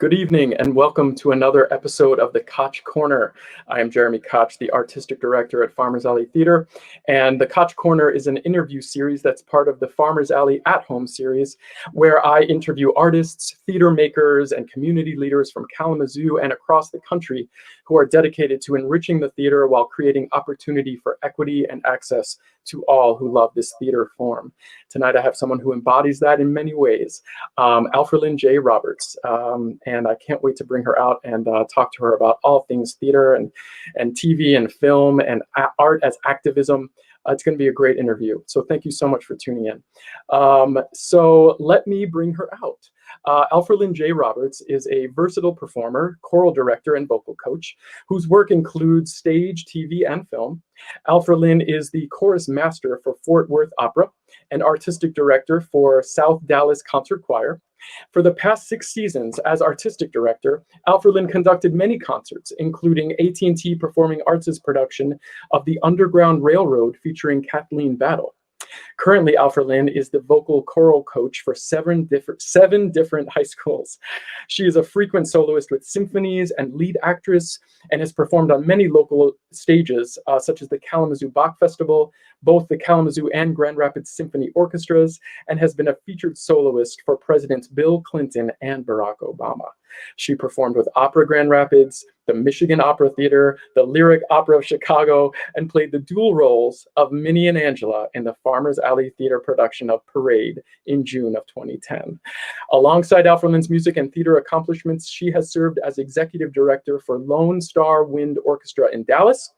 Good evening and welcome to another episode of the Koch Korner. I am Jeremy Koch, the Artistic Director at Farmers Alley Theater, and the Koch Korner is an interview series that's part of the Farmers Alley at Home series, where I interview artists, theater makers, and community leaders from Kalamazoo and across the country who are dedicated to enriching the theater while creating opportunity for equity and access to all who love this theater form. Tonight I have someone who embodies that in many ways, Alfrelynn J. Roberts, and I can't wait to bring her out and talk to her about all things theater and TV and film and art as activism. It's going to be a great interview. So thank you so much for tuning in. So let me bring her out. Alfrelynn J. Roberts is a versatile performer, choral director, and vocal coach whose work includes stage, TV, and film. Alfrelynn is the chorus master for Fort Worth Opera and artistic director for South Dallas Concert Choir. For the past 6 seasons as artistic director, Alfrelynn conducted many concerts, including AT&T Performing Arts' production of The Underground Railroad featuring Kathleen Battle. Currently, Alfrelynn is the vocal choral coach for seven different high schools. She is a frequent soloist with symphonies and lead actress and has performed on many local stages, such as the Kalamazoo Bach Festival, both the Kalamazoo and Grand Rapids Symphony Orchestras, and has been a featured soloist for Presidents Bill Clinton and Barack Obama. She performed with Opera Grand Rapids, the Michigan Opera Theater, the Lyric Opera of Chicago, and played the dual roles of Minnie and Angela in the Farmers Alley Theater production of Parade in June of 2010. Alongside Alfrelynn's music and theater accomplishments, she has served as executive director for Lone Star Wind Orchestra in Dallas.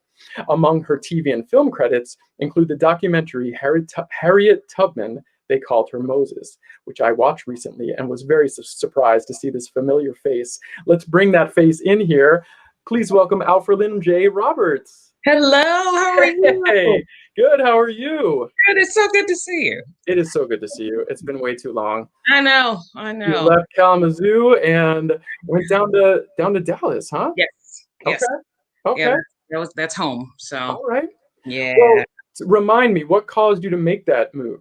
Among her TV and film credits include the documentary Harriet Tubman, They Called Her Moses, which I watched recently and was very surprised to see this familiar face. Let's bring that face in here. Please welcome Alfrelynn J. Roberts. Hello, how are you? Hey, good, how are you? Good, it's so good to see you. It is so good to see you. It's been way too long. I know. You left Kalamazoo and went down to Dallas, huh? Yes. Okay. Yeah, that's home. So all right. Yeah. Well, remind me, what caused you to make that move?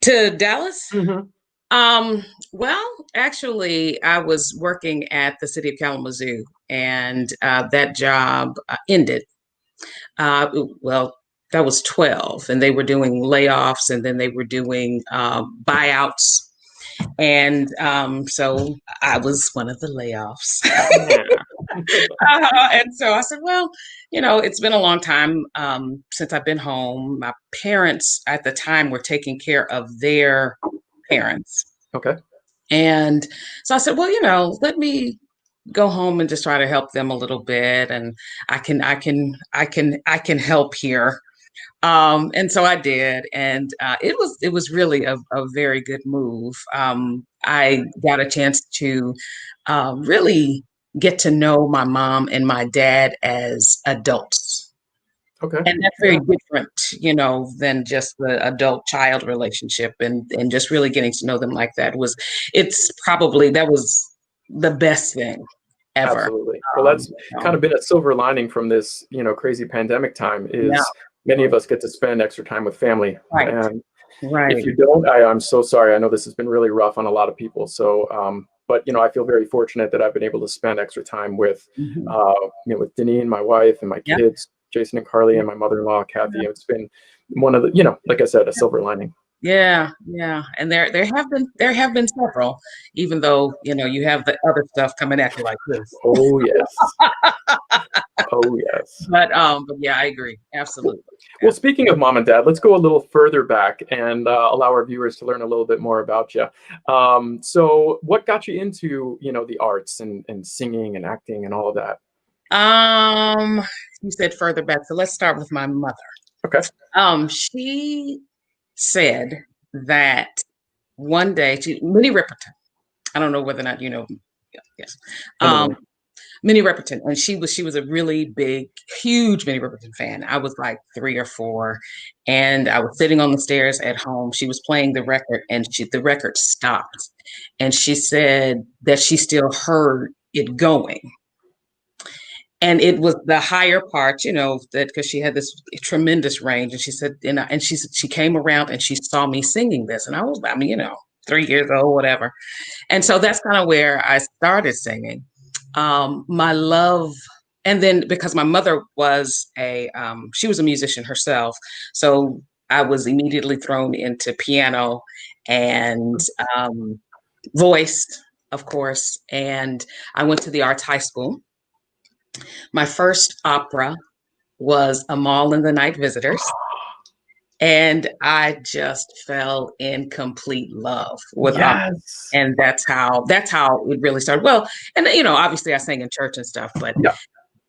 To Dallas? Mm-hmm. Well, actually, I was working at the city of Kalamazoo, and that job ended. Well, that was 12, and they were doing layoffs, and then they were doing buyouts. And so I was one of the layoffs. And so I said, well, it's been a long time since I've been home. My parents at the time were taking care of their parents. Okay. And so I said, well, let me go home and just try to help them a little bit. And I can help here. And so I did, and it was really a very good move. I got a chance to really get to know my mom and my dad as adults. Okay. And that's very different, than just the adult-child relationship, and just really getting to know them like that that was the best thing ever. Absolutely. Well, that's kind of been a silver lining from this, crazy pandemic time is many of us get to spend extra time with family. Right. And if you don't, I'm so sorry. I know this has been really rough on a lot of people. So, but, I feel very fortunate that I've been able to spend extra time with, with Deneen, my wife, and my kids, Jason and Carly, and my mother-in-law, Kathy. It's been one of the, like I said, a silver lining. Yeah. And there have been several, even though, you have the other stuff coming at you like this. Oh, yes. Oh, yes. But yeah, I agree. Absolutely. Well, speaking of mom and dad, let's go a little further back and allow our viewers to learn a little bit more about you. So what got you into, the arts and singing and acting and all of that? You said further back. So let's start with my mother. Okay. She said that one day, Minnie Riperton, I don't know whether or not you know, yes. Minnie Riperton, and she was a really big, huge Minnie Riperton fan. I was like 3 or 4, and I was sitting on the stairs at home. She was playing the record, and the record stopped, and she said that she still heard it going. And it was the higher part, that because she had this tremendous range. And she said, and she came around and she saw me singing this. And I was, 3 years old, whatever. And so that's kind of where I started singing. My love, and then because my mother was she was a musician herself, so I was immediately thrown into piano and voice, of course. And I went to the arts high school. My first opera was Amal and the Night Visitors. And I just fell in complete love with opera. Yes. And that's how it really started. Well, and obviously I sang in church and stuff, but Yeah.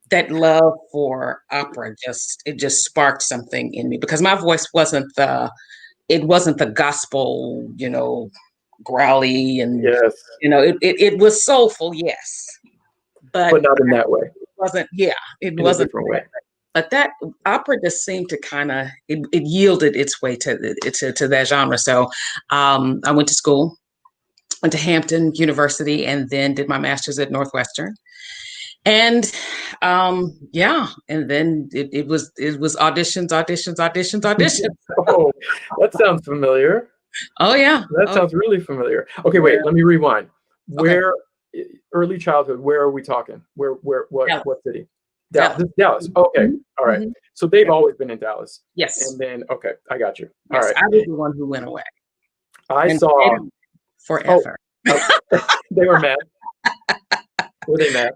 that love for opera just sparked something in me, because my voice wasn't the gospel, growly, and Yes. it was soulful, yes, but But not in that way. it In a wasn't different way. but that opera just seemed to kind of it yielded its way to that genre. So I went to school, went to Hampton University, and then did my master's at Northwestern. And and then it was auditions. Oh, that sounds familiar. Oh yeah. That sounds really familiar. Okay, wait, let me rewind. Okay. Where early childhood, where are we talking? What city? Dallas. Dallas. Okay. Mhm. All right. Mhm. So they've always been in Dallas. Yes. And then okay, I got you. All Yes, right. I was the one who went away. I And saw forever. they were mad. Were they mad?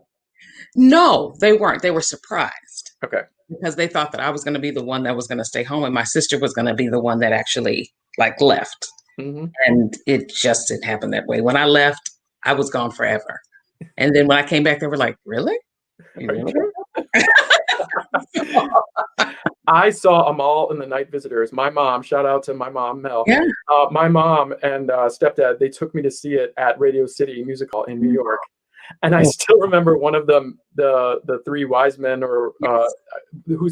No, they weren't. They were surprised Okay. because they thought that I was going to be the one that was going to stay home, and my sister was going to be the one that actually left. Mm-hmm. And it just didn't happen that way. When I left, I was gone forever. And then when I came back, they were like, "Really? You really?" I saw Amal and the Night Visitors. My mom, shout out to my mom, Mel. Yeah. My mom and stepdad, they took me to see it at Radio City Music Hall in New York. And I still remember one of them, the three wise men, or who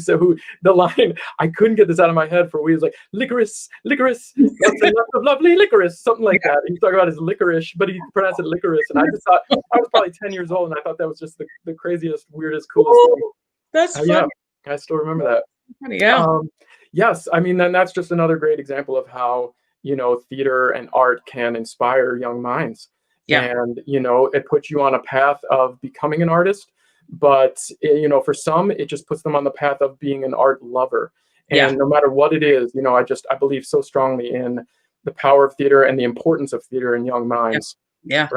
the line. I couldn't get this out of my head for a week. It was like licorice, licorice, lots and lots of lovely licorice, something like that. He was talking about his licorice, but he pronounced it licorice. And I just thought, I was probably 10 years old, and I thought that was just the craziest, weirdest, coolest thing. That's funny. Yeah, I still remember that. Yeah. Yes, I mean, then that's just another great example of how theater and art can inspire young minds. Yeah. And it puts you on a path of becoming an artist, but for some it just puts them on the path of being an art lover. And no matter what it is, I believe so strongly in the power of theater and the importance of theater in young minds. Yeah.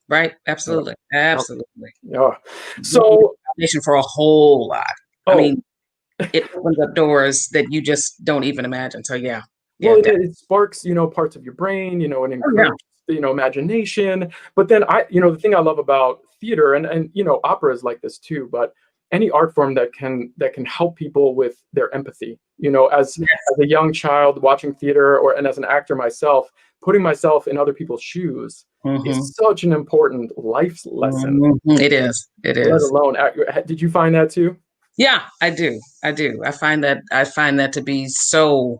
Right. Absolutely. Absolutely. Yeah. So for a whole lot. I mean, Oh, it opens up doors that you just don't even imagine. So yeah. well, it sparks, parts of your brain, and encourages, imagination. But then the thing I love about theater and opera is like this too, but any art form that can help people with their empathy, as a young child watching theater and as an actor myself, putting myself in other people's shoes is such an important life lesson. It is. Let alone, did you find that too? Yeah, I do. I find that to be so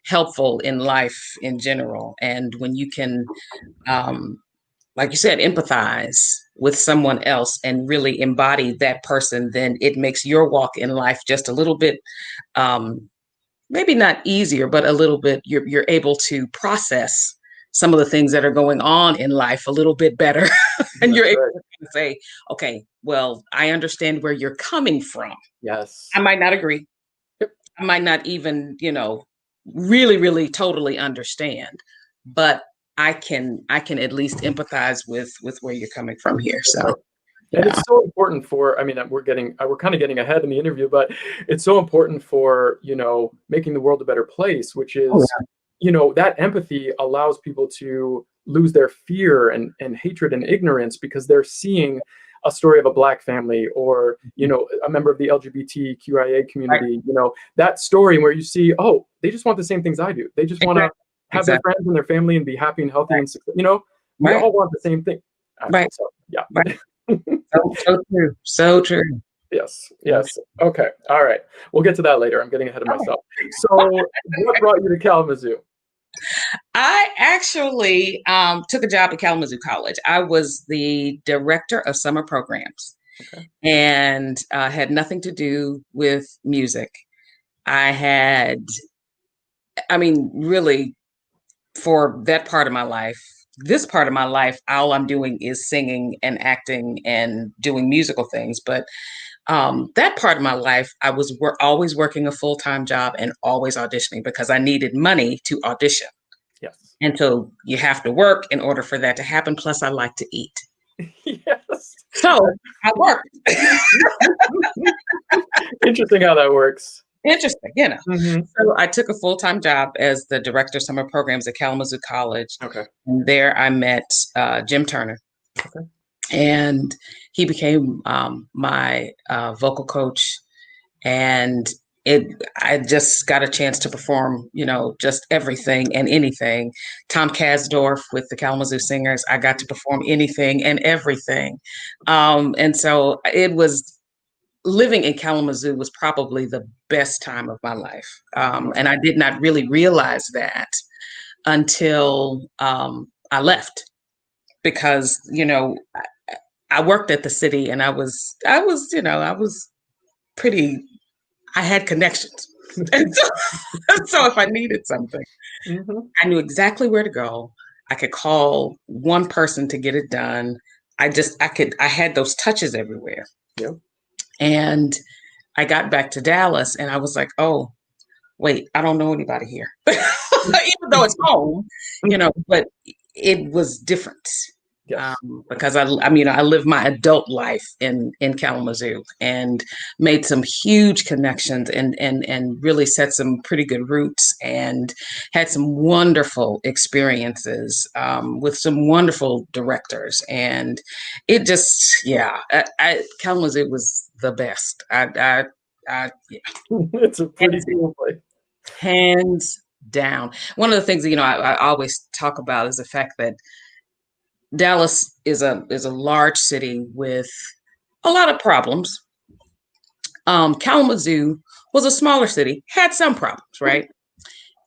helpful in life in general. And when you can, like you said, empathize with someone else and really embody that person, then it makes your walk in life just a little bit, maybe not easier, but a little bit, you're able to process some of the things that are going on in life a little bit better. And you're able to say, okay, well, I understand where you're coming from. Yes. I might not agree. Yep. I might not even, really, really totally understand, but I can at least empathize with where you're coming from here. So, and it's so important for, I mean, we're kind of getting ahead in the interview, but it's so important for, making the world a better place, which is, that empathy allows people to lose their fear and hatred and ignorance, because they're seeing a story of a Black family or, a member of the LGBTQIA community, that story where you see, oh, they just want the same things I do. They just want to have their friends and their family and be happy and healthy and, we all want the same thing. Right. So, yeah. Right. So true. So true. Yes. Okay. All right. We'll get to that later. I'm getting ahead of myself. So what brought you to Kalamazoo? I actually took a job at Kalamazoo College. I was the director of summer programs, and had nothing to do with music. Really, for that part of my life, this part of my life, all I'm doing is singing and acting and doing musical things. But that part of my life, I was always working a full-time job and always auditioning because I needed money to audition. Yes. And so you have to work in order for that to happen. Plus, I like to eat. Yes. So I worked. Interesting how that works. Interesting, Mm-hmm. So I took a full-time job as the director of summer programs at Kalamazoo College. Okay. And there I met Jim Turner. Okay. And he became my vocal coach. And I just got a chance to perform, just everything and anything. Tom Kasdorf with the Kalamazoo Singers, I got to perform anything and everything. And so it was, living in Kalamazoo was probably the best time of my life. And I did not really realize that until I left, because, I worked at the city and I was pretty, I had connections. And so if I needed something, Mm-hmm. I knew exactly where to go. I could call one person to get it done. I had those touches everywhere. Yep. And I got back to Dallas and I was like, oh, wait, I don't know anybody here. Even though it's home, but it was different. Yes. Because I lived my adult life in Kalamazoo and made some huge connections and really set some pretty good roots and had some wonderful experiences with some wonderful directors. And it just, Kalamazoo was the best. Yeah. It's a pretty cool place. Hands down. One of the things that, I always talk about is the fact that Dallas is a large city with a lot of problems. Kalamazoo was a smaller city, had some problems, right?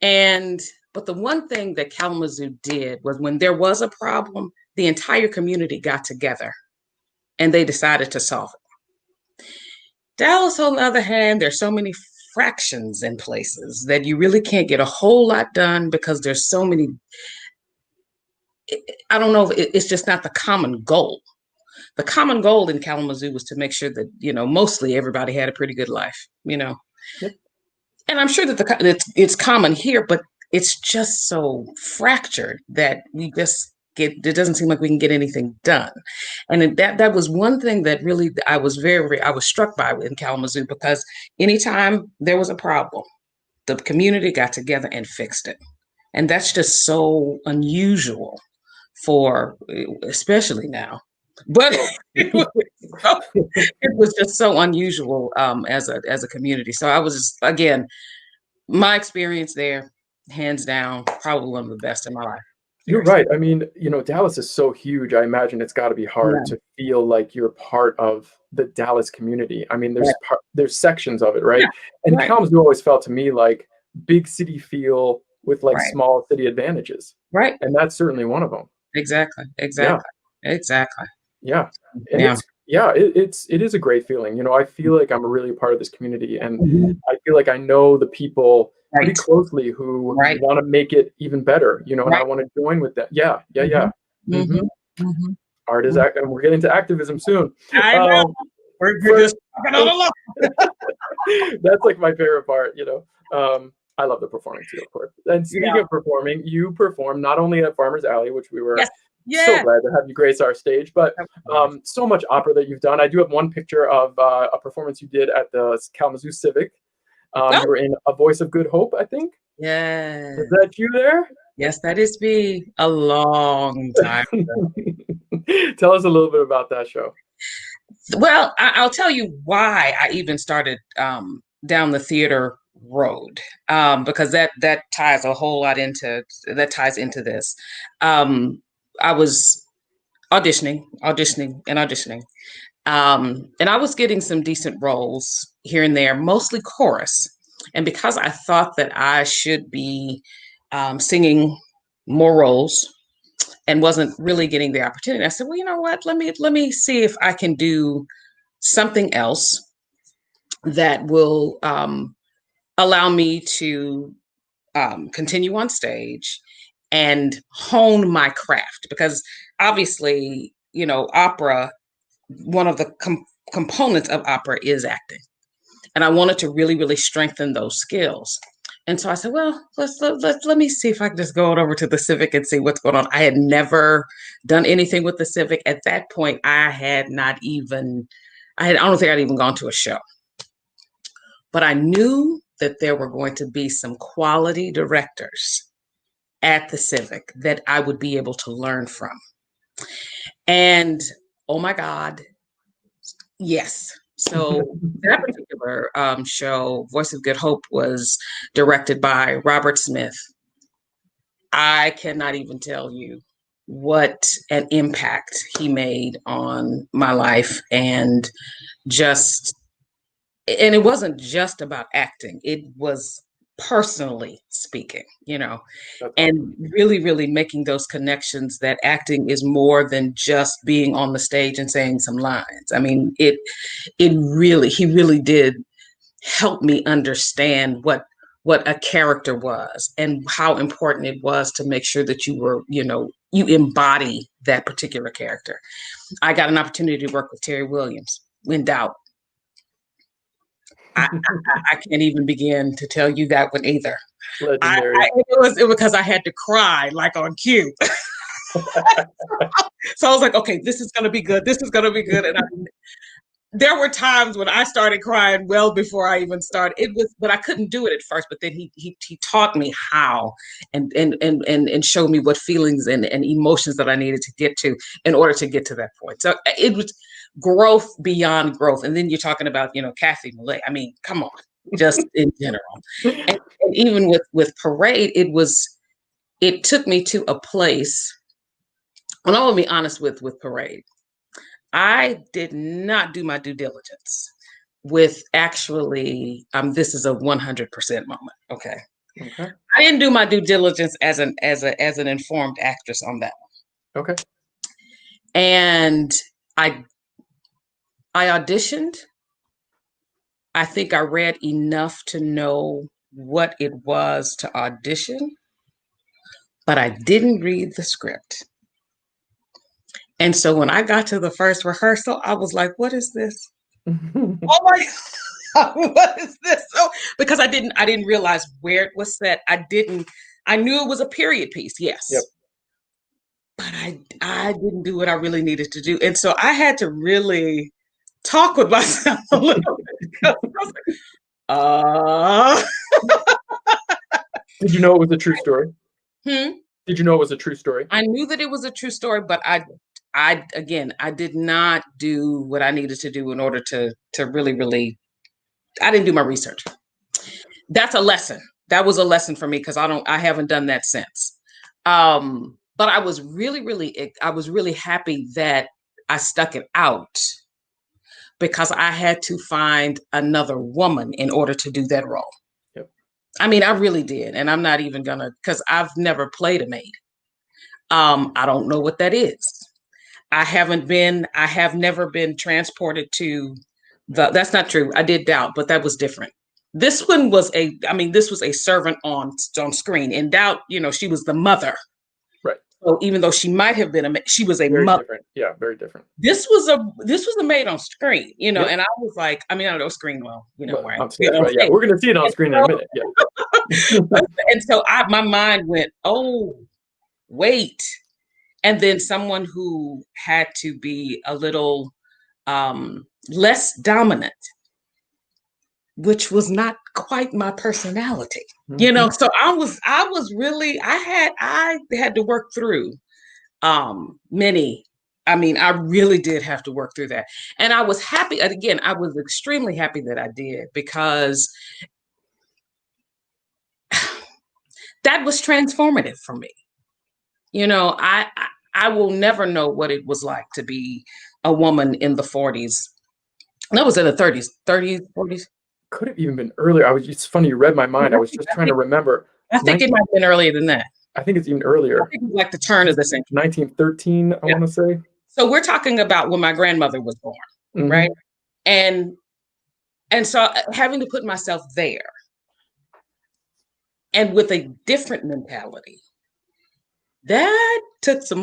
But the one thing that Kalamazoo did was, when there was a problem, the entire community got together and they decided to solve it. Dallas, on the other hand, there's so many fractions in places that you really can't get a whole lot done because there's so many. I don't know if it's just not the common goal. The common goal in Kalamazoo was to make sure that, mostly everybody had a pretty good life, Yep. And I'm sure that it's common here, but it's just so fractured that it doesn't seem like we can get anything done. And that was one thing that really I was struck by in Kalamazoo, because anytime there was a problem, the community got together and fixed it. And that's just so unusual especially now. But it was just so unusual as a community. So I was just, again, my experience there, hands down, probably one of the best in my life. You're right. I mean, Dallas is so huge. I imagine it's got to be hard to feel like you're part of the Dallas community. I mean, there's sections of it, right? Yeah. And Kalamazoo always felt to me like big city feel with like small city advantages. Right. And that's certainly one of them. Exactly. Yeah. And it is a great feeling. I feel like I'm really a part of this community, and I feel like I know the people pretty closely who want to make it even better, and I want to join with that. Yeah. Art is and we're getting to activism soon. I know. We're just talking on a lot. That's like my favorite part, I love the performing too, of course. And speaking of performing, you perform not only at Farmers Alley, which we were so glad to have you grace our stage, but so much opera that you've done. I do have one picture of a performance you did at the Kalamazoo Civic. You were in A Voice of Good Hope, I think. Yeah. Is that you there? Yes, that is me. A long time ago. Tell us a little bit about that show. Well, I'll tell you why I even started down the theater road, because that ties a whole lot into this. I was auditioning, and I was getting some decent roles here and there, mostly chorus. And because I thought that I should be singing more roles and wasn't really getting the opportunity, I said, well, you know what? Let me see if I can do something else that will allow me to continue on stage and hone my craft, because obviously, opera, one of the components of opera is acting. And I wanted to really, really strengthen those skills. And so I said, well, let me see if I can just go over to the Civic and see what's going on. I had never done anything with the Civic. At that point, I don't think I'd even gone to a show. But I knew that there were going to be some quality directors at the Civic that I would be able to learn from. And oh my God, yes. So that particular show, Voice of Good Hope, was directed by Robert Smith. I cannot even tell you what an impact he made on my life, and it wasn't just about acting. It was personally speaking, and really, really making those connections that acting is more than just being on the stage and saying some lines. I mean, he really did help me understand what a character was and how important it was to make sure that you embody that particular character. I got an opportunity to work with Terry Williams. In doubt. I can't even begin to tell you that one either. Legendary. It was because I had to cry like on cue. So I was like, okay, this is going to be good. This is going to be good. And there were times when I started crying well before I even started. But I couldn't do it at first. But then he taught me how, and showed me what feelings and emotions that I needed to get to in order to get to that point. So it was growth beyond growth. And then you're talking about, Kathy Millay. I mean, come on, just in general. And even with Parade, it took me to a place. And I will be honest with Parade. I did not do my due diligence with actually, this is a 100% moment. Okay. I didn't do my due diligence as an informed actress on that one. Okay. And I auditioned. I think I read enough to know what it was to audition, but I didn't read the script. And so when I got to the first rehearsal, I was like, what is this? Oh my God, what is this? So, because I didn't realize where it was set. I knew it was a period piece, yes. Yep. But I didn't do what I really needed to do. And so I had to really talk with myself a little bit. Did you know it was a true story? Did you know it was a true story? I knew that it was a true story, but I did not do what I needed to do in order to really, really, I didn't do my research. That's a lesson. That was a lesson for me because I haven't done that since. But I was really happy that I stuck it out because I had to find another woman in order to do that role. Yep. I mean, I really did. And I'm not even because I've never played a maid. I don't know what that is. I have never been transported to that's not true. I did Doubt, but that was different. This one was this was a servant on screen. In Doubt, she was the mother. Right. So even though she might have been she was a very mother. Different. Yeah, very different. This was a maid on screen, yep. And I was like, I don't know screen well, where on stage, right? Yeah, we're gonna see it on screen in a minute. Yeah. And so my mind went, oh, wait. And then someone who had to be a little less dominant, which was not quite my personality, So I had to work through many. I really did have to work through that. And I was happy. Again, I was extremely happy that I did because that was transformative for me. I will never know what it was like to be a woman in the 40s. That was in the 30s, 40s. Could have even been earlier. It's funny, you read my mind. I was just trying to remember. I think it might have been earlier than that. I think it's even earlier. I think it was like the turn of the century. 1913, I want to say. So we're talking about when my grandmother was born, right? And so having to put myself there and with a different mentality that took some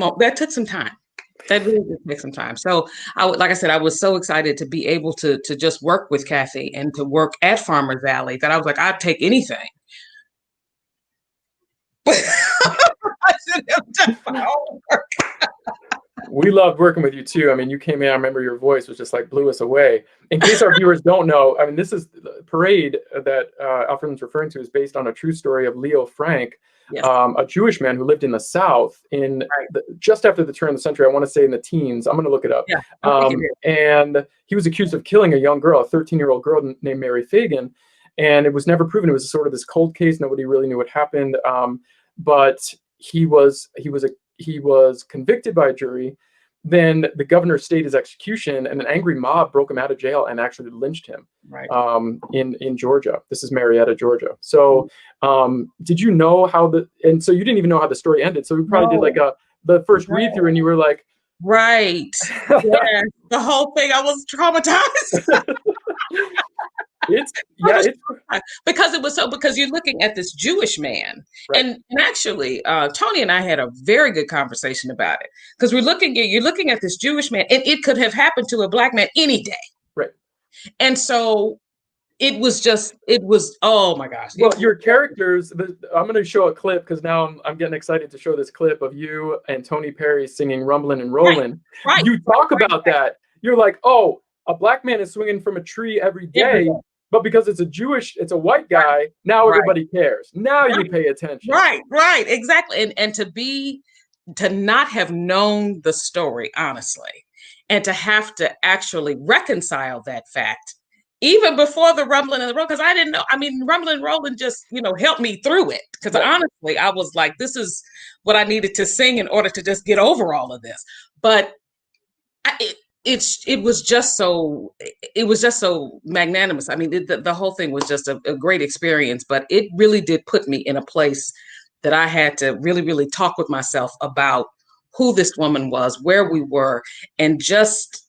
time. That really did take some time. So like I said, I was so excited to be able to just work with Kathy and to work at Farmers Alley that I was like, I'd take anything. But I should have done my own work. We loved working with you too. I mean, you came in, I remember your voice was just like blew us away. In case our viewers don't know, I mean, this is the Parade that Alfrelynn's referring to is based on a true story of Leo Frank, Yes. A Jewish man who lived in the South in just after the turn of the century. I want to say in the teens. I'm going to look it up. Yeah, and he was accused of killing a young girl, a 13-year-old girl named Mary Fagan. And it was never proven. It was sort of this cold case. Nobody really knew what happened. But he was convicted by a jury. Then the governor stayed his execution, and an angry mob broke him out of jail and actually lynched him. Right. In Georgia. This is Marietta, Georgia. So did you know and so you didn't even know how the story ended. So we probably did like the first read through and you were like, right. Yeah. The whole thing, I was traumatized. Because you're looking at this Jewish man, right. and actually Tony and I had a very good conversation about it, because you're looking at this Jewish man, and it could have happened to a Black man any day, right? And so it was oh my gosh. Well, your characters, I'm going to show a clip because now I'm getting excited to show this clip of you and Tony Perry singing "Rumblin' and Rollin'." Right. You talk about that. You're like, oh, a Black man is swinging from a tree every day. But because it's a white guy, now everybody cares. Now you pay attention. Right, exactly. And to not have known the story, honestly, and to have to actually reconcile that fact, even before the Rumbling and the Roll, because I didn't know. I mean, Rumbling and Rolling just, helped me through it. Because honestly, I was like, this is what I needed to sing in order to just get over all of this. But it was just so magnanimous. I mean, the whole thing was just a great experience, but it really did put me in a place that I had to really, really talk with myself about who this woman was, where we were, and just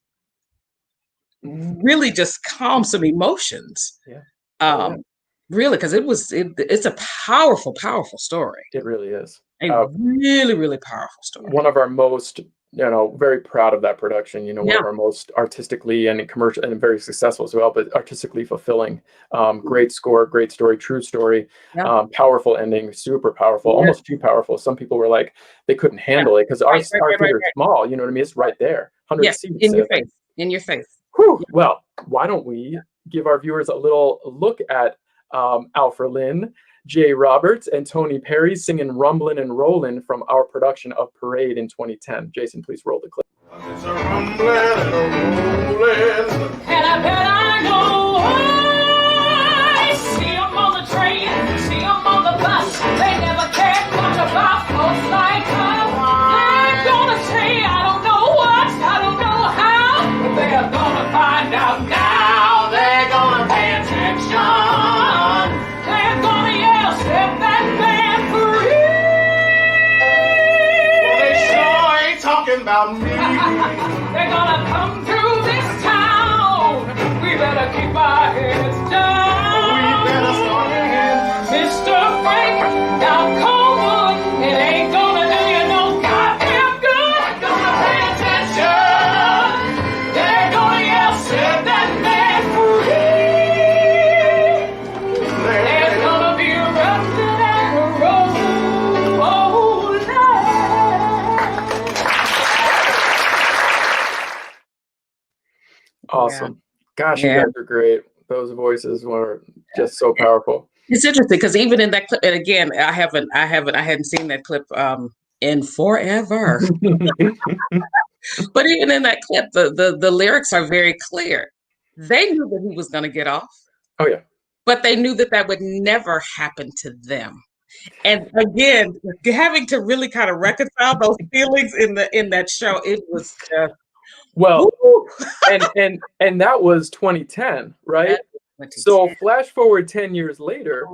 really just calm some emotions. Yeah. Really, because it's a powerful, powerful story. It really is. A really, really powerful story. One of our most, very proud of that production, one of our most artistically and commercial and very successful as well, but artistically fulfilling. Great score, great story, true story, powerful ending, super powerful, almost too powerful. Some people were like, they couldn't handle it because our theater is small, you know what I mean? It's right there, 100 seats. In your face. Whew. Well, why don't we give our viewers a little look at Alfrelynn J. Roberts and Tony Perry singing "Rumblin' and Rollin' from our production of Parade in 2010. Jason, please roll the clip. It's a rumblin' and a rollin', and I bet I know I see them on the train, see them on the bus. They never cared much about folks like us. They're gonna say, I don't know what, I don't know how, but they're gonna find out now. They're gonna pay attention. Set that man free. Well, they sure ain't talking about me. They're gonna come through this town. We better keep our heads down. We better start ahead. Mr. Frank, now Colewood, it ain't gonna do you no goddamn good. They're gonna pay attention. They're gonna yell, set that man free. There's gonna be a Awesome. Gosh, you guys are great. Those voices were just so powerful. It's interesting because even in that clip, and again, I hadn't seen that clip in forever. But even in that clip, the lyrics are very clear. They knew that he was going to get off. Oh yeah. But they knew that would never happen to them. And again, having to really kind of reconcile those feelings in that show, it was just and that was 2010, right? So flash forward 10 years later,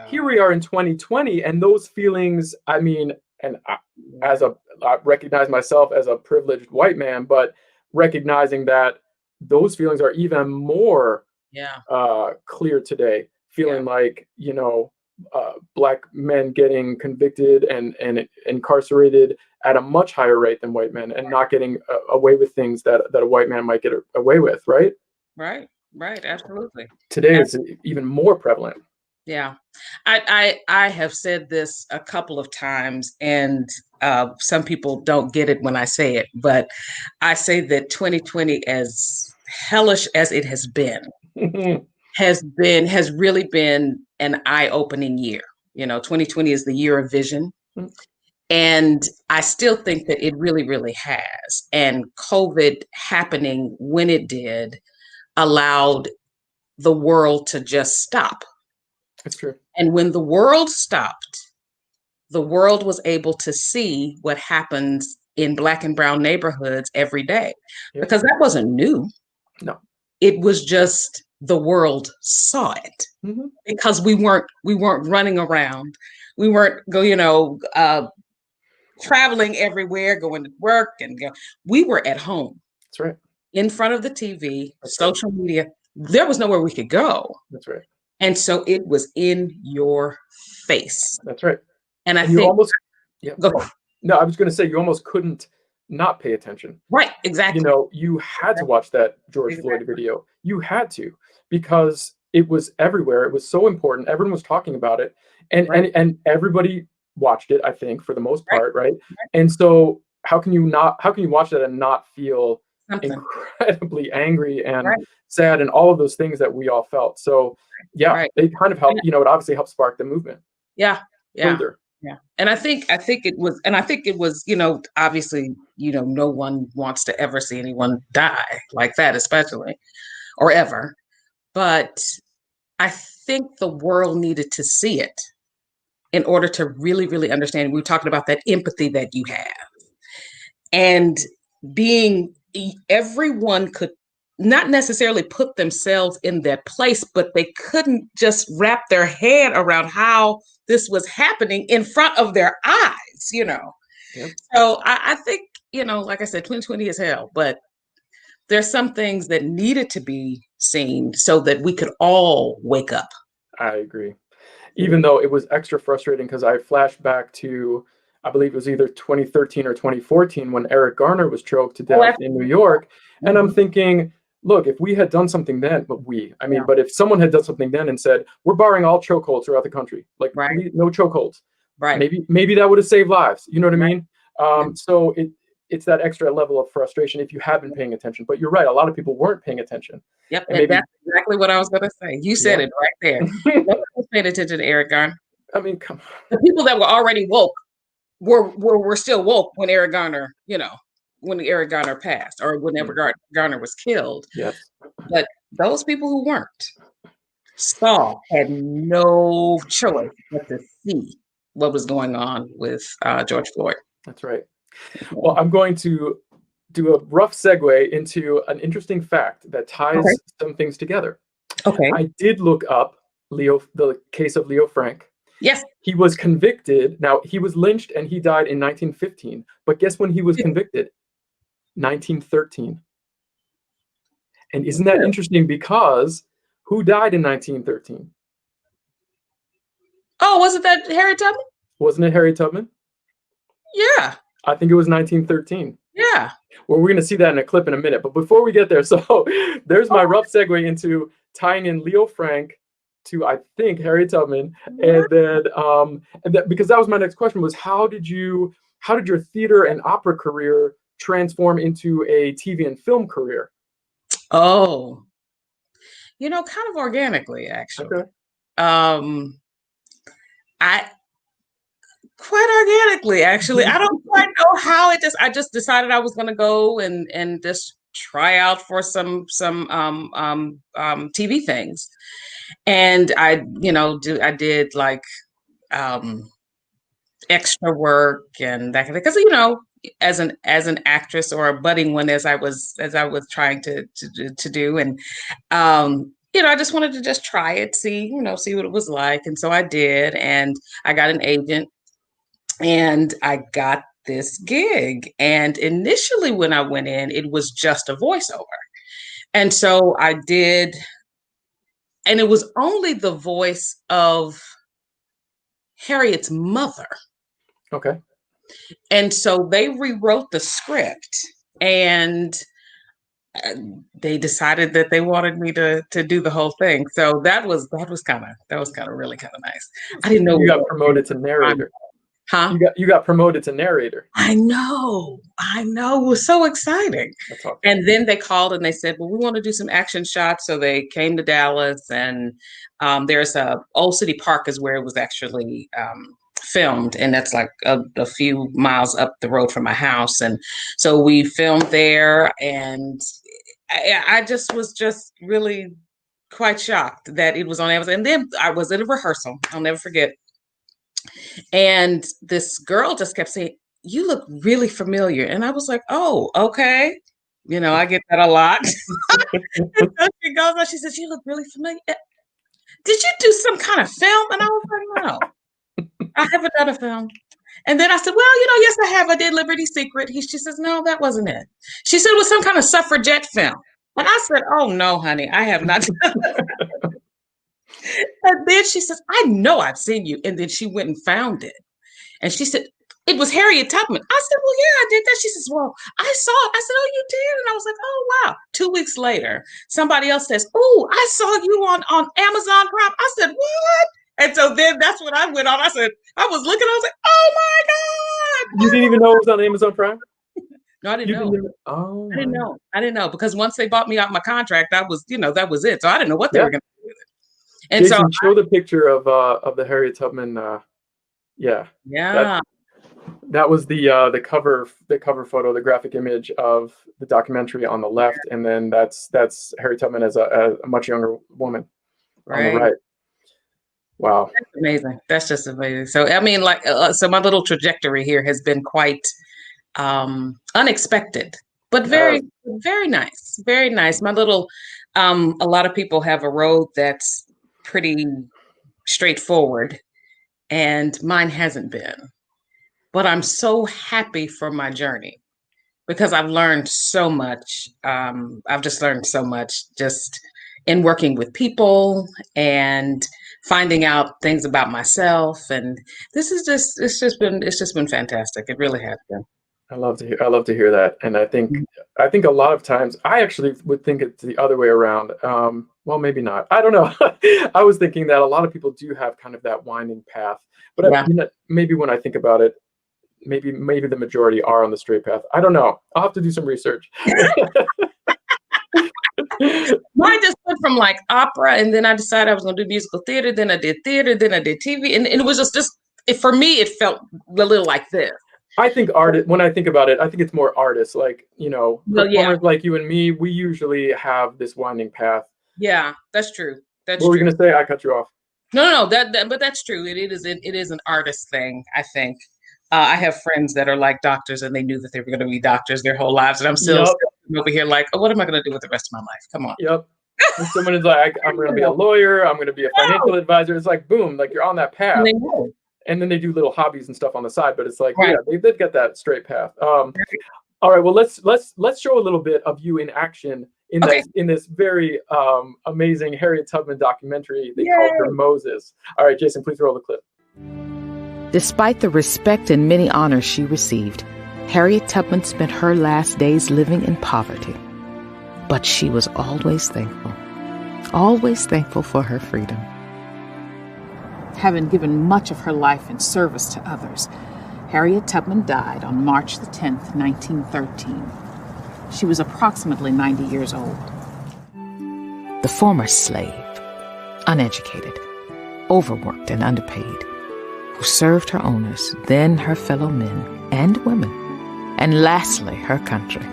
here we are in 2020, and those feelings, I mean, and I recognize myself as a privileged white man, but recognizing that those feelings are even more clear today, feeling like, black men getting convicted and incarcerated at a much higher rate than white men, and not getting away with things that a white man might get away with, right? Right, absolutely. Today it's even more prevalent. Yeah, I have said this a couple of times, and some people don't get it when I say it, but I say that 2020, as hellish as it has really been an eye-opening year. 2020 is the year of vision. And I still think that it really, really has. And COVID happening when it did allowed the world to just stop. That's true. And when the world stopped, the world was able to see what happens in Black and brown neighborhoods every day. Yep. Because that wasn't new. No. It was just the world saw it. Mm-hmm. Because we weren't running around. We weren't traveling everywhere, going to work, and we were at home. That's right. In front of the TV, social media. There was nowhere we could go. That's right. And so it was in your face. That's right. And I think almost, go ahead. No, I was going to say you almost couldn't not pay attention. Right, exactly. You had to watch that George Floyd video. You had to, because it was everywhere. It was so important. Everyone was talking about it, and everybody watched it, I think, for the most part, right? And so how can you watch that and not feel incredibly angry and sad and all of those things that we all felt? So they kind of helped, it obviously helped spark the movement. Further. Yeah. And I think it was, obviously, no one wants to ever see anyone die like that, especially, or ever. But I think the world needed to see it in order to really, really understand. We were talking about that empathy that you have, and everyone could not necessarily put themselves in that place, but they couldn't just wrap their head around how this was happening in front of their eyes, Yep. So I think, like I said, 2020 is hell, but there's some things that needed to be seen so that we could all wake up. I agree. Even though it was extra frustrating, because I flashed back to, I believe it was either 2013 or 2014 when Eric Garner was choked to death in New York. And I'm thinking, look, if we had done something then, but if someone had done something then and said, we're barring all chokeholds throughout the country, please, no chokeholds, maybe that would have saved lives. You know what I mean? So it's that extra level of frustration if you have been paying attention. But you're right, a lot of people weren't paying attention. Yep, and that's exactly what I was going to say. You said it right there. No one was paying attention to Eric Garner. I mean, come on. The people that were already woke were still woke when Eric Garner, when Eric Garner passed, or whenever Garner was killed. Yes. But those people who weren't had no choice but to see what was going on with George Floyd. That's right. Well, I'm going to do a rough segue into an interesting fact that ties some things together. Okay. I did look up the case of Leo Frank. Yes. He was convicted. Now, he was lynched and he died in 1915. But guess when he was convicted? 1913. And isn't that interesting? Because who died in 1913? Oh, wasn't that Harriet Tubman? Wasn't it Harriet Tubman? Yeah. I think it was 1913. Yeah. Well, we're going to see that in a clip in a minute. But before we get there, so there's my rough segue into tying in Leo Frank to, I think, Harriet Tubman. And then because that was my next question, was how did your theater and opera career transform into a TV and film career? Oh, kind of organically, actually. Okay. Quite organically, actually. I don't quite know how I just decided I was going to go and just try out for some TV things. And I did like extra work and that kind of, because as an actress, or a budding one, as I was trying to do, and I just wanted to just try it, see what it was like. And so I did, and I got an agent, and I got this gig. And initially when I went in, it was just a voiceover. And so I did, and it was only the voice of Harriet's mother. Okay. And so they rewrote the script, and they decided that they wanted me to do the whole thing. So that was kind of really kind of nice. I didn't know you got promoted to narrator. Huh? You got promoted to narrator. I know. It was so exciting. That's awesome. And then they called and they said, well, we want to do some action shots. So they came to Dallas, and there's a Old City Park is where it was actually filmed. And that's like a few miles up the road from my house. And so we filmed there, and I just was just really quite shocked that it was on Amazon. And then I was in a rehearsal. I'll never forget. And this girl just kept saying, you look really familiar. And I was like, oh, okay. You know, I get that a lot. And so she goes on, she says, you look really familiar. Did you do some kind of film? And I was like, no, I haven't done a film. And then I said, well, yes, I have. I did Liberty Secret. She says, no, that wasn't it. She said it was some kind of suffragette film. And I said, oh, no, honey, I have not done that. And then she says, I know I've seen you. And then she went and found it. And she said, it was Harriet Tubman. I said, well, yeah, I did that. She says, well, I saw it. I said, oh, you did? And I was like, oh, wow. 2 weeks later, somebody else says, oh, I saw you on Amazon Prime. I said, what? And so then that's what I went on. I said, I was looking, I was like, oh my God. You didn't even know it was on Amazon Prime? No, I didn't know. Oh, I didn't know because once they bought me out my contract, that was it. So I didn't know what they were going to do with it. And Jason, show the picture of the Harriet Tubman. Yeah. That was the cover photo, the graphic image of the documentary on the left, and then that's Harriet Tubman as a much younger woman on the right. Wow, that's amazing. That's just amazing. So I mean, so my little trajectory here has been quite unexpected, but very, very nice. Very nice. My little, a lot of people have a road that's pretty straightforward, and mine hasn't been. But I'm so happy for my journey because I've learned so much. I've just learned so much just in working with people and finding out things about myself. And this is it's just been fantastic. It really has been. I love to hear that. And I think a lot of times I actually would think it's the other way around. Well, maybe not. I don't know. I was thinking that a lot of people do have kind of that winding path, but maybe when I think about it, maybe the majority are on the straight path. I don't know. I'll have to do some research. Mine just went from like opera, and then I decided I was going to do musical theater. Then I did theater. Then I did TV, and it was just for me, it felt a little like this. I think when I think about it, I think it's more artists, like, performers like you and me. We usually have this winding path. Yeah, that's true. What were you going to say? I cut you off. No. But that's true. It is an artist thing, I think. I have friends that are like doctors, and they knew that they were going to be doctors their whole lives, and I'm still over here like, oh, what am I going to do with the rest of my life? Come on. Yep. And someone is like, I'm going to be a lawyer. I'm going to be a financial advisor. It's like, boom, like you're on that path. And then they do little hobbies and stuff on the side, but it's like, they've got that straight path. All right, well, let's show a little bit of you in action in this very amazing Harriet Tubman documentary. They called her Moses. All right, Jason, please roll the clip. Despite the respect and many honors she received, Harriet Tubman spent her last days living in poverty. But she was always thankful for her freedom. Having given much of her life in service to others, Harriet Tubman died on March the 10th, 1913. She was approximately 90 years old. The former slave, uneducated, overworked and underpaid, who served her owners, then her fellow men and women, and lastly her country,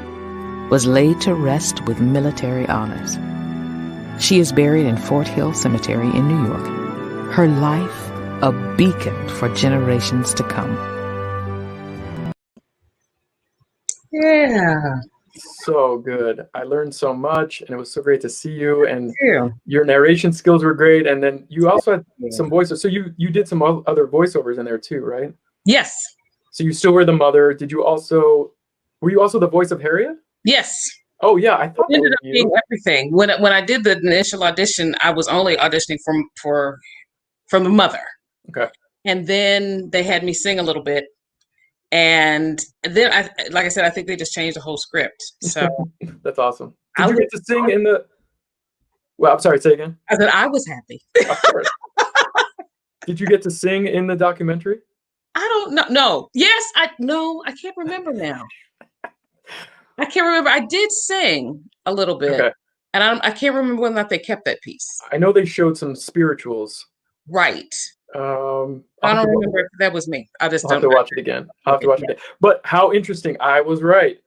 was laid to rest with military honors. She is buried in Fort Hill Cemetery in New York, her life a beacon for generations to come. Yeah. So good. I learned so much, and it was so great to see you. And your narration skills were great. And then you also had some voices. So you did some other voiceovers in there too, right? Yes. So you still were the mother. Were you also the voice of Harriet? Yes. Oh yeah, I thought it ended up being everything. When I did the initial audition, I was only auditioning from the mother. Okay. And then they had me sing a little bit. And then, like I said, I think they just changed the whole script. So That's awesome. Did you get to sing in the? Well, I'm sorry. Say again. I said I was happy. Of course. Did you get to sing in the documentary? I don't know. No. Yes. I can't remember now. I can't remember. I did sing a little bit, Okay. and I can't remember whether or not they kept that piece. I know they showed some spirituals. Right. I I'll don't remember if that was me. I just have to watch it again. I'll have to watch it again. But how interesting. I was right.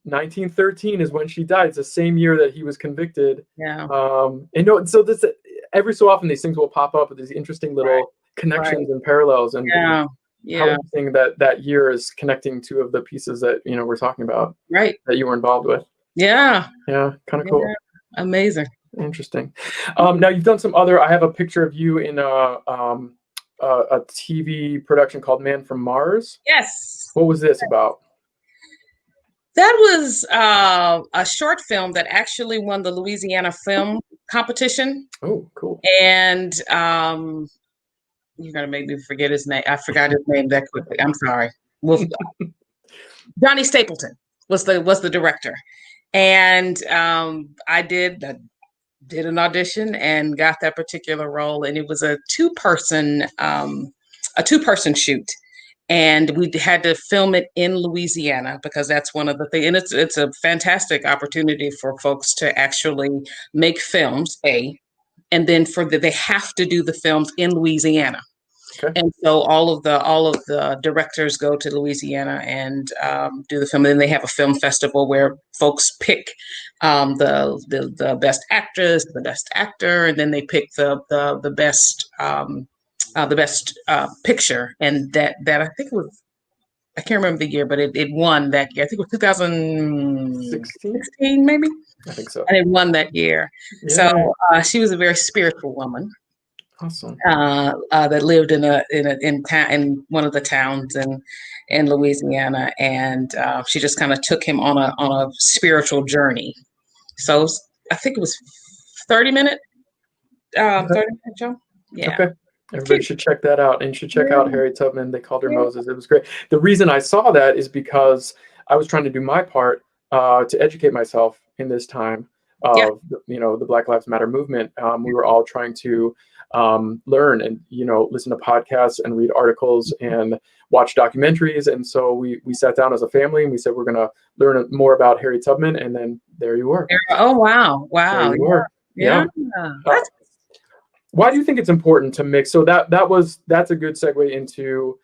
1913 is when she died. It's the same year that he was convicted. Yeah. So this every so often these things will pop up with these interesting little connections and parallels. And how interesting that year is connecting two of the pieces that we're talking about. Right. That you were involved with. Yeah. Yeah. Kind of cool. Amazing. Interesting. Now you've done some other. I have a picture of you in a TV production called Man from Mars. Yes. What was this about? That was a short film that actually won the Louisiana Film Competition. Oh, cool. And you're going to make me forget his name. I forgot his name that quickly. I'm sorry. Well, Johnny Stapleton was the director. And I did an audition and got that particular role. And it was a two-person shoot. And we had to film it in Louisiana because that's one of the things. And it's a fantastic opportunity for folks to actually make films, and then they have to do the films in Louisiana. Okay. And so all of the directors go to Louisiana and do the film. And then they have a film festival where folks pick the best actress, the best actor, and then they pick the best picture. And that I think it was, I can't remember the year, but it won that year. I think it was 2016, maybe. I think so. And it won that year. Yeah. So she was a very spiritual woman. Awesome. That lived in one of the towns in Louisiana, and she just kind of took him on a spiritual journey. So I think it was 30-minute show. Yeah. Okay. Everybody should check that out, and you should check out Harriet Tubman. They called her Moses. It was great. The reason I saw that is because I was trying to do my part to educate myself in this time of the Black Lives Matter movement. We were all trying to learn and listen to podcasts and read articles and watch documentaries. And so we sat down as a family and we said we're going to learn more about Harriet Tubman. And then there you were. Oh wow! There you were. Yeah. Why do you think it's important to mix? So that's a good segue into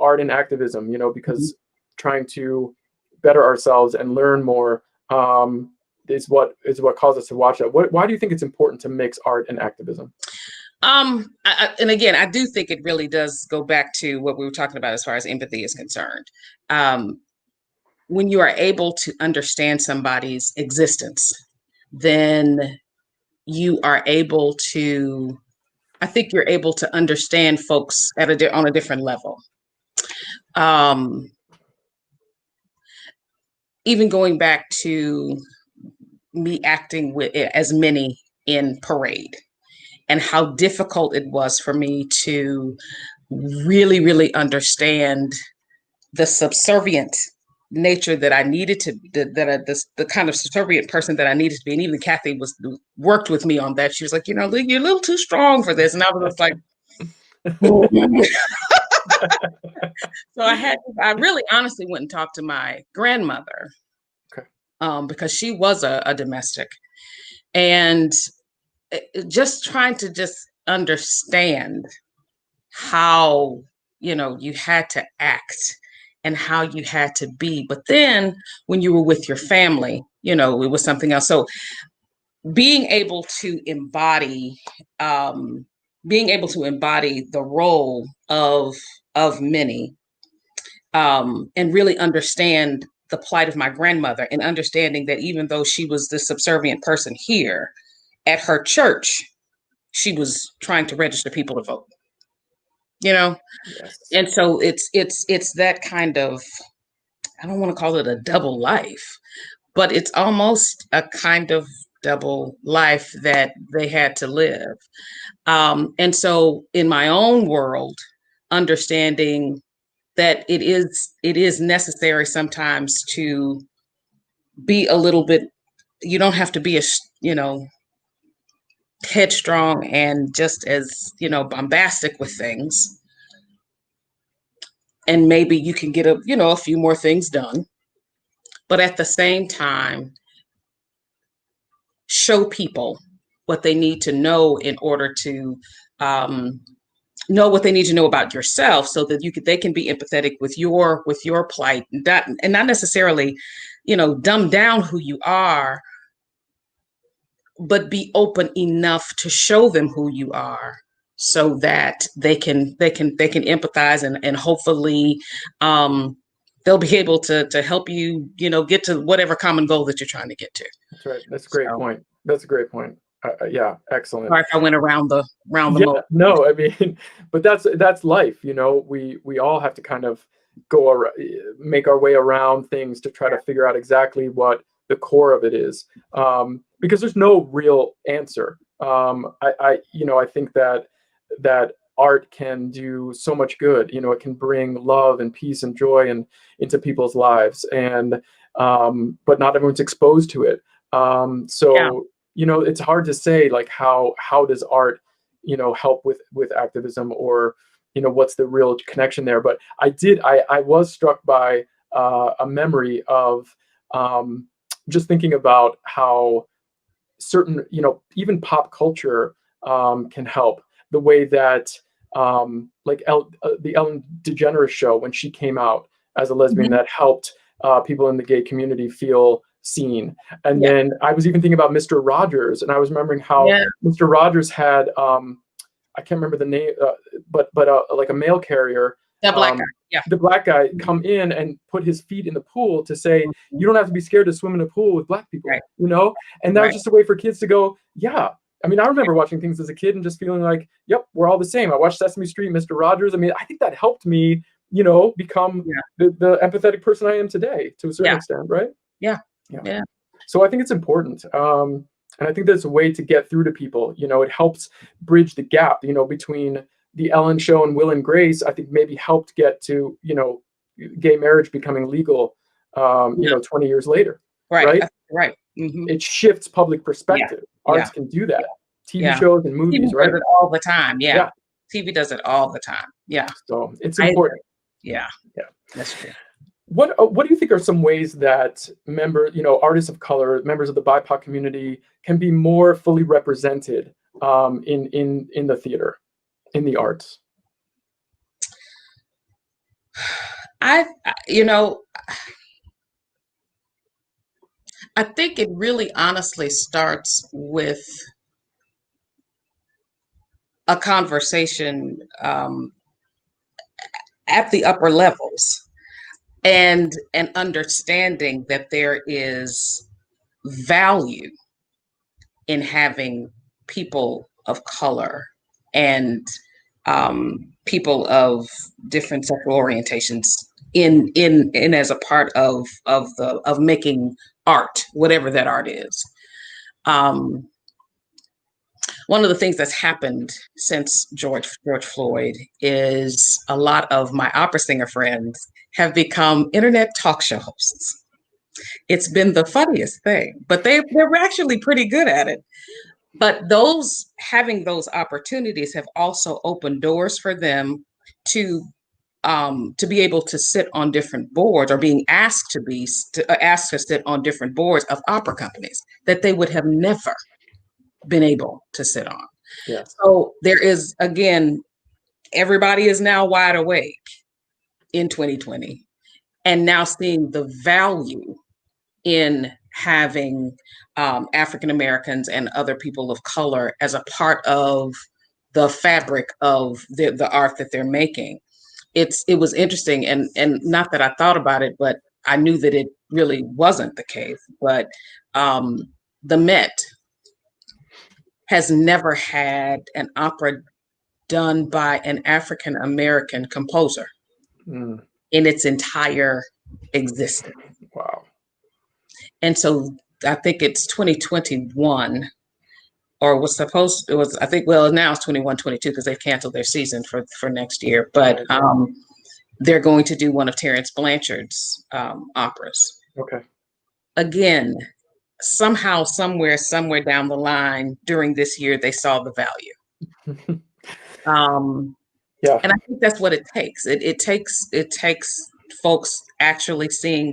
art and activism. Because trying to better ourselves and learn more is what caused us to watch that. Why do you think it's important to mix art and activism? And again, I do think it really does go back to what we were talking about as far as empathy is concerned. When you are able to understand somebody's existence, then you are able to, I think you're able to understand folks on a different level. Even going back to me acting as Minnie in Parade, and how difficult it was for me to really, really understand the subservient nature that I needed to, the kind of subservient person that I needed to be. And even Kathy worked with me on that. She was like, you're a little too strong for this. And I was just like, so I really honestly went and talked to my grandmother, because she was a domestic, and just trying to understand how, you had to act and how you had to be. But then when you were with your family, it was something else. So being able to embody the role of Minnie, and really understand the plight of my grandmother, and understanding that even though she was the subservient person here, at her church, she was trying to register people to vote. Yes. And so it's that kind of, I don't want to call it a double life, but it's almost a kind of double life that they had to live. And so in my own world, understanding that it is necessary sometimes to be a little bit, you don't have to be headstrong and just as, bombastic with things. And maybe you can get a few more things done. But at the same time, show people what they need to know in order to know what they need to know about yourself, so that they can be empathetic with your plight, and not necessarily, dumb down who you are, but be open enough to show them who you are, so that they can empathize, and hopefully they'll be able to help you, get to whatever common goal that you're trying to get to. That's right. That's a great point. That's a great point. Yeah, excellent. Sorry if I went around the moat. No, I mean, but that's life. We all have to kind of make our way around things to try to figure out exactly what the core of it is, because there's no real answer. I think that art can do so much good. It can bring love and peace and joy into people's lives, and but not everyone's exposed to it. It's hard to say, like, how does art, help with activism, or, what's the real connection there. But I was struck by a memory of just thinking about how certain, even pop culture can help, the way that like the Ellen DeGeneres show, when she came out as a lesbian, that helped people in the gay community feel seen. And then I was even thinking about Mr. Rogers, and I was remembering how Mr. Rogers had I can't remember the name, but like a mail carrier, the black guy, the black guy, come in and put his feet in the pool to say, you don't have to be scared to swim in a pool with black people, and that was just a way for kids to go, I mean, I remember watching things as a kid and just feeling like, yep, we're all the same. I watched Sesame Street, Mr. Rogers. I mean, I think that helped me, become the empathetic person I am today, to a certain extent, right? Yeah. So I think it's important. And I think that's a way to get through to people. It helps bridge the gap, between the Ellen show and Will and Grace. I think maybe helped get to, gay marriage becoming legal, 20 years later. Right. Mm-hmm. It shifts public perspective. Arts can do that. TV shows and movies, TV right? does it all the time. Yeah. TV does it all the time. Yeah. So it's important. Yeah. That's true. What do you think are some ways that artists of color, members of the BIPOC community, can be more fully represented in the theater, in the arts? I think it really honestly starts with a conversation at the upper levels, and an understanding that there is value in having people of color and people of different sexual orientations in as a part of making art, whatever that art is. One of the things that's happened since George Floyd is a lot of my opera singer friends have become internet talk show hosts. It's been the funniest thing, but they're actually pretty good at it. But having those opportunities have also opened doors for them to be able to sit on different boards, or being asked to sit on different boards of opera companies that they would have never been able to sit on. Yeah. So there is, again, everybody is now wide awake in 2020, and now seeing the value in having African Americans and other people of color as a part of the fabric of the art that they're making. It was interesting, and not that I thought about it, but I knew that it really wasn't the case. But the Met has never had an opera done by an African American composer in its entire existence. Wow. And so I think it's 2021 or was supposed, it was, I think, well, now it's 21-22 because they've canceled their season for next year. But they're going to do one of Terence Blanchard's operas. Okay. Again, somehow, somewhere down the line during this year, they saw the value. Yeah. And I think that's what it takes. It takes folks actually seeing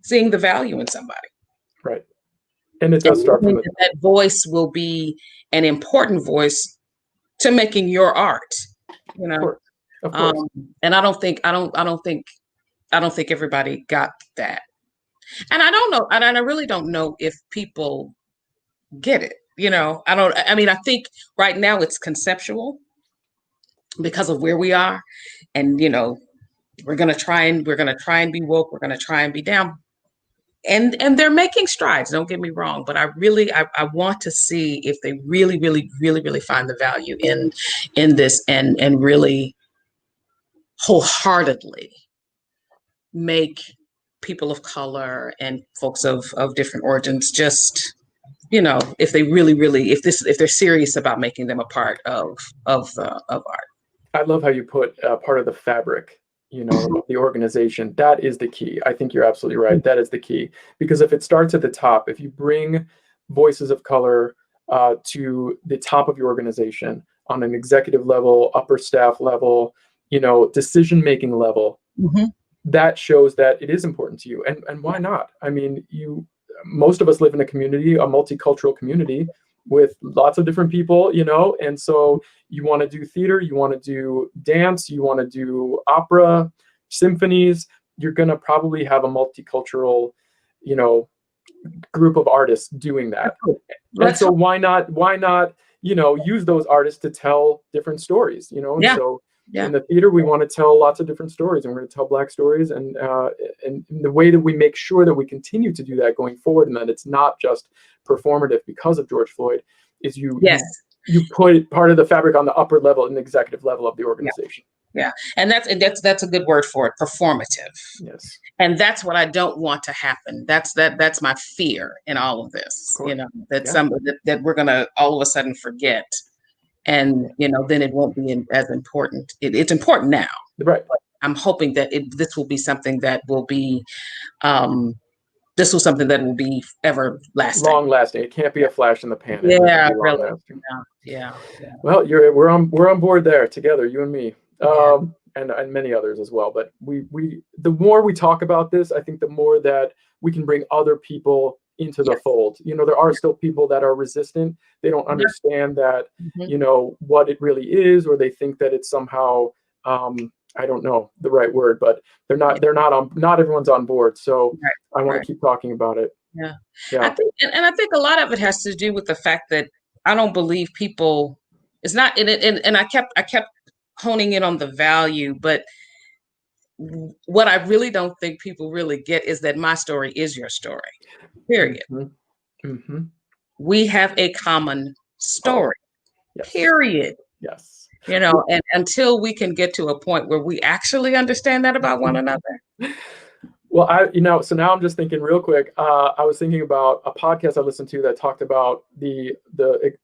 the value in somebody. Right. And it does start from that voice will be an important voice to making your art, you know. Of course. And I don't think everybody got that. And I don't know, and I really don't know if people get it, you know. I mean, I think right now it's conceptual because of where we are. And, you know, we're gonna try and be woke, we're gonna try and be down. And they're making strides, don't get me wrong, but I want to see if they really find the value in this and really wholeheartedly make people of color and folks of different origins, just, you know, if they really if they're serious about making them a part of art. I love how you put part of the fabric, you know, of the organization. That is the key. I think you're absolutely right. That is the key, because if it starts at the top, if you bring voices of color to the top of your organization on an executive level, upper staff level, you know, decision-making level, that shows that it is important to you. And why not? I mean, most of us live in a community, a multicultural community with lots of different people, you know, and so you want to do theater, you want to do dance, you want to do opera, symphonies, you're going to probably have a multicultural, you know, group of artists doing that. And so why not, you know, use those artists to tell different stories, you know? And so in the theater, we want to tell lots of different stories, and we're going to tell Black stories, and the way that we make sure that we continue to do that going forward, and that it's not just performative because of George Floyd, is you put part of the fabric on the upper level and the executive level of the organization. Yeah. And that's a good word for it, performative. Yes. And that's what I don't want to happen. That's my fear in all of this, you know, that that we're going to all of a sudden forget. And, you know, then it won't be as important. It's important now. Right. But I'm hoping that this will be something that will be, something that will be everlasting. Long lasting. It can't be a flash in the pan. Yeah, really. Yeah. Well, we're on board there together, you and me, and many others as well. But the more we talk about this, I think the more that we can bring other people into the fold. You know, there are still people that are resistant. They don't understand that, you know, what it really is, or they think that it's somehow, I don't know the right word, but not everyone's on board. So I want to keep talking about it. Yeah. I think a lot of it has to do with the fact that I don't believe people, it's not in it. And I kept honing in on the value, but what I really don't think people really get is that my story is your story. Period. We have a common story. Period. Yes. You know, and until we can get to a point where we actually understand that about one another. Well, so now I'm just thinking real quick. I was thinking about a podcast I listened to that talked about the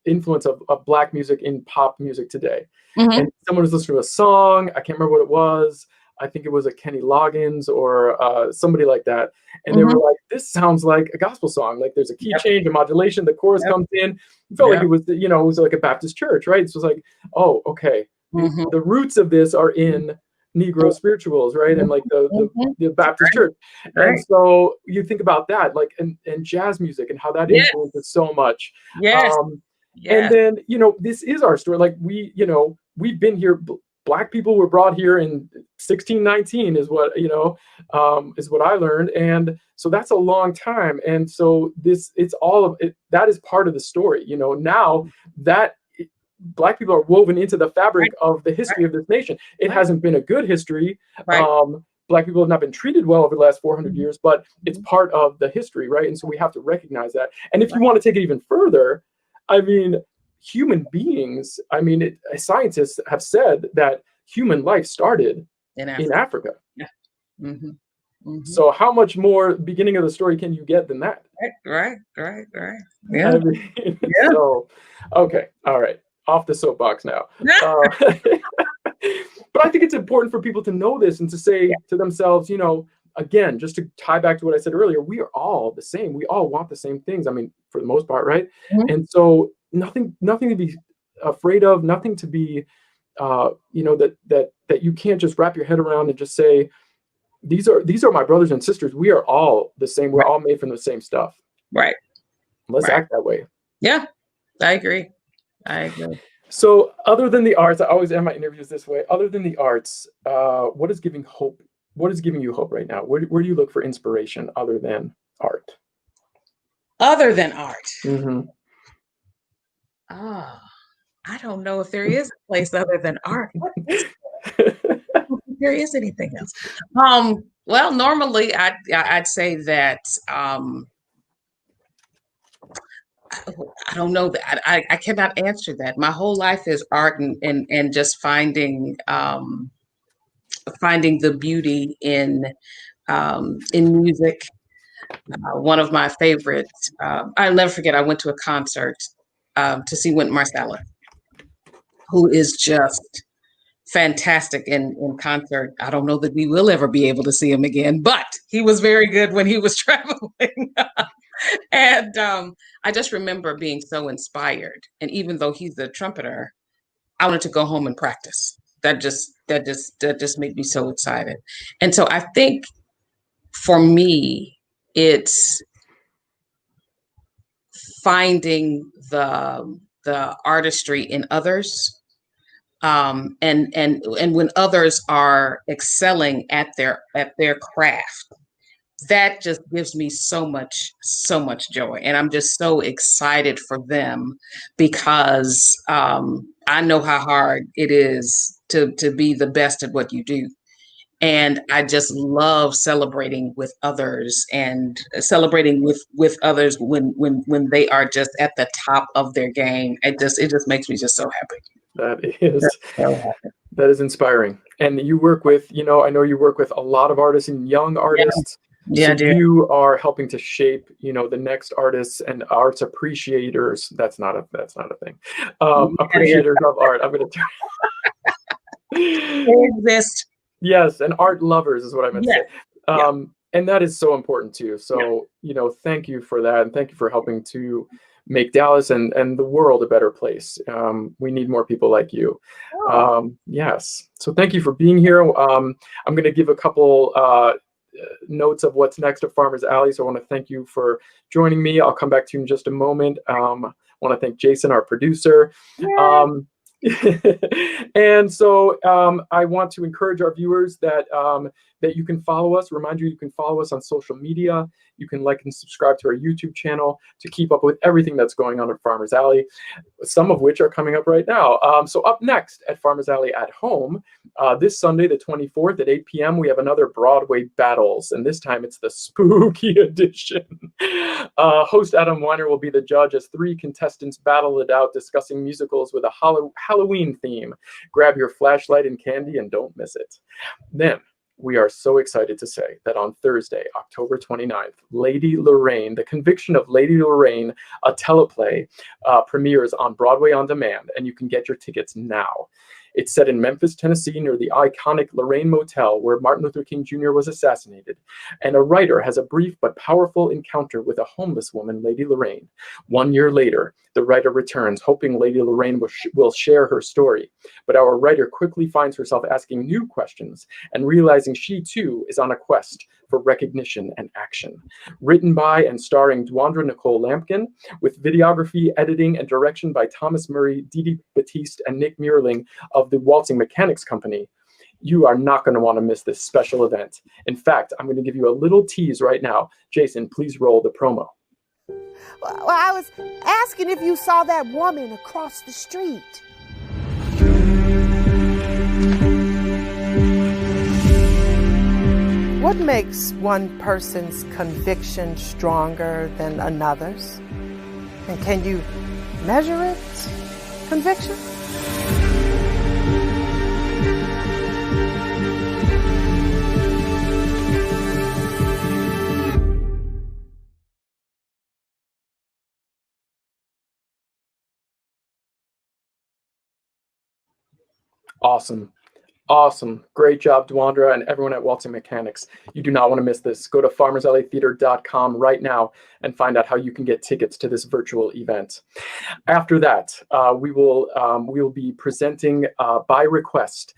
influence of Black music in pop music today. And someone was listening to a song. I can't remember what it was. I think it was a Kenny Loggins or somebody like that. And they were like, this sounds like a gospel song. Like there's a key change, a modulation, the chorus comes in. It felt like it was, you know, it was like a Baptist church, right? So it was like, oh, okay. The roots of this are in Negro spirituals, right? And like the Baptist church. And so you think about that, like, and jazz music and how that influences so much. And then, you know, this is our story. Like we've been here. Black people were brought here in 1619 is what, you know, is what I learned. And so that's a long time. And so it's all of it. That is part of the story. You know, now that Black people are woven into the fabric of the history of this nation. It hasn't been a good history. Black people have not been treated well over the last 400 years, but it's part of the history, right? And so we have to recognize that. And if you want to take it even further, I mean, human beings, scientists have said that human life started in Africa. So how much more beginning of the story can you get than that? Right. Yeah. I mean, so, okay. All right. Off the soapbox now. But I think it's important for people to know this and to say to themselves, you know, again, just to tie back to what I said earlier, we are all the same. We all want the same things. I mean, for the most part, right? And so nothing to be afraid of, nothing to be, you know, that you can't just wrap your head around and just say, these are my brothers and sisters. We are all the same. We're all made from the same stuff. Right. Let's act that way. Yeah, I agree. So other than the arts, I always end my interviews this way. Other than the arts, what is giving hope? What is giving you hope right now? Where do you look for inspiration other than art? Other than art? Mm-hmm. I don't know if there is a place other than art. What is if there is anything else? Well, normally I'd say that I don't know that I cannot answer that. My whole life is art and just finding the beauty in music. One of my favorites, I'll never forget, I went to a concert to see Wynton Marsalis, who is just fantastic in concert. I don't know that we will ever be able to see him again, but he was very good when he was traveling. And I just remember being so inspired. And even though he's a trumpeter, I wanted to go home and practice. That just made me so excited. And so I think for me, it's finding the artistry in others. And when others are excelling at their craft, that just gives me so much joy. And I'm just so excited for them because I know how hard it is to be the best at what you do. And I just love celebrating with others and celebrating with others when they are just at the top of their game. It just makes me just so happy. That is inspiring. And you work with, you know, I know you work with a lot of artists and young artists. Yeah, so you are helping to shape, you know, the next artists and arts appreciators. That's not a thing. Appreciators of art. I'm going to turn. They exist. Yes, and art lovers is what I meant to say. And that is so important too. So, you know, thank you for that. And thank you for helping to make Dallas and the world a better place. We need more people like you. Yes. So thank you for being here. I'm going to give a couple notes of what's next at Farmers Alley. So I want to thank you for joining me. I'll come back to you in just a moment. I want to thank Jason, our producer. And so I want to encourage our viewers that you can follow us. Remind you can follow us on social media. You can like and subscribe to our YouTube channel to keep up with everything that's going on at Farmers Alley, some of which are coming up right now. So up next at Farmers Alley at Home, this Sunday, the 24th at 8 p.m., we have another Broadway Battles, and this time it's the spooky edition. Host Adam Weiner will be the judge as 3 contestants battle it out, discussing musicals with a Halloween theme. Grab your flashlight and candy and don't miss it. Then, we are so excited to say that on Thursday, October 29th, Lady Lorraine, The Conviction of Lady Lorraine, a teleplay, premieres on Broadway On Demand, and you can get your tickets now. It's set in Memphis, Tennessee, near the iconic Lorraine Motel, where Martin Luther King Jr. was assassinated. And a writer has a brief but powerful encounter with a homeless woman, Lady Lorraine. 1 year later, the writer returns, hoping Lady Lorraine will share her story. But our writer quickly finds herself asking new questions and realizing she, too, is on a quest for recognition and action. Written by and starring Dwandra Nicole Lampkin, with videography, editing, and direction by Thomas Murray, Didi Batiste, and Nick Muirling of the Waltzing Mechanics Company. You are not going to want to miss this special event. In fact, I'm going to give you a little tease right now. Jason, please roll the promo. Well, I was asking if you saw that woman across the street. What makes one person's conviction stronger than another's? And can you measure it? Conviction? Awesome. Awesome. Great job, Dwandra, and everyone at Waltzing Mechanics. You do not want to miss this. Go to farmersalleytheater.com right now and find out how you can get tickets to this virtual event. After that, we will be presenting by request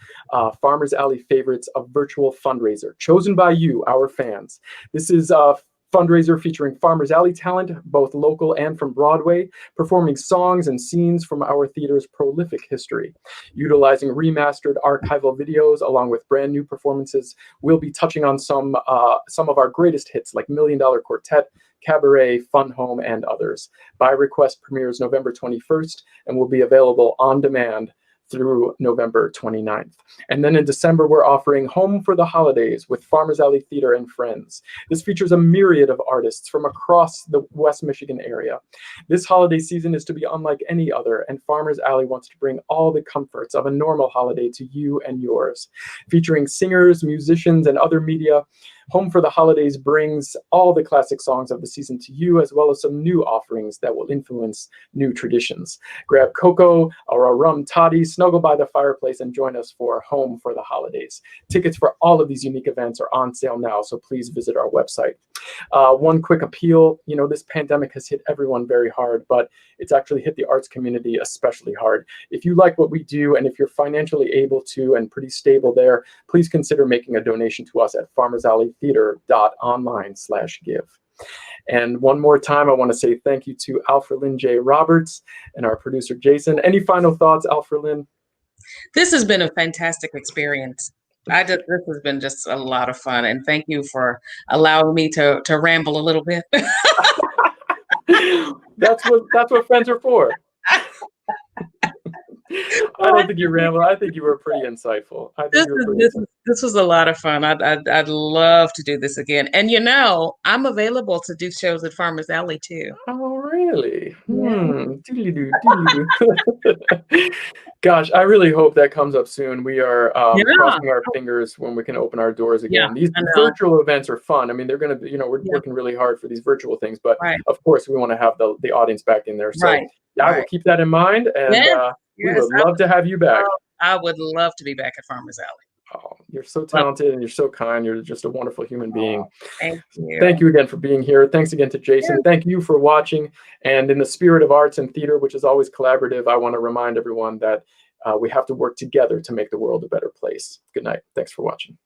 Farmers Alley Favorites, a virtual fundraiser chosen by you, our fans. This is a fundraiser featuring Farmers Alley talent, both local and from Broadway, performing songs and scenes from our theater's prolific history. Utilizing remastered archival videos along with brand new performances, we'll be touching on some of our greatest hits like $1 Million Quartet, Cabaret, Fun Home, and others. By Request premieres November 21st and will be available on demand through November 29th. And then in December, we're offering Home for the Holidays with Farmers Alley Theater and Friends. This features a myriad of artists from across the West Michigan area. This holiday season is to be unlike any other, and Farmers Alley wants to bring all the comforts of a normal holiday to you and yours. Featuring singers, musicians, and other media, Home for the Holidays brings all the classic songs of the season to you, as well as some new offerings that will influence new traditions. Grab cocoa or a rum toddy, snuggle by the fireplace, and join us for Home for the Holidays. Tickets for all of these unique events are on sale now, so please visit our website. One quick appeal, this pandemic has hit everyone very hard, but it's actually hit the arts community especially hard. If you like what we do, and if you're financially able to and pretty stable there, please consider making a donation to us at farmersalleytheater.online/give. And one more time, I want to say thank you to Alfrelynn J. Roberts and our producer, Jason. Any final thoughts, Alfrelynn? This has been a fantastic experience. This has been just a lot of fun, and thank you for allowing me to ramble a little bit. That's what friends are for. I don't think you rambled. I think you were pretty insightful. This was a lot of fun. I'd love to do this again. And I'm available to do shows at Farmers Alley too. Oh, really? Yeah. Gosh, I really hope that comes up soon. We are crossing our fingers when we can open our doors again. These virtual events are fun. I mean, they're going to be, we're working really hard for these virtual things, but of course we want to have the audience back in there. So I will keep that in mind, and we would love to have you back. I would love to be back at Farmers Alley. Oh, you're so talented and you're so kind. You're just a wonderful human being. Thank you. Thank you again for being here. Thanks again to Jason. Thank you for watching. And in the spirit of arts and theater, which is always collaborative, I want to remind everyone that we have to work together to make the world a better place. Good night. Thanks for watching.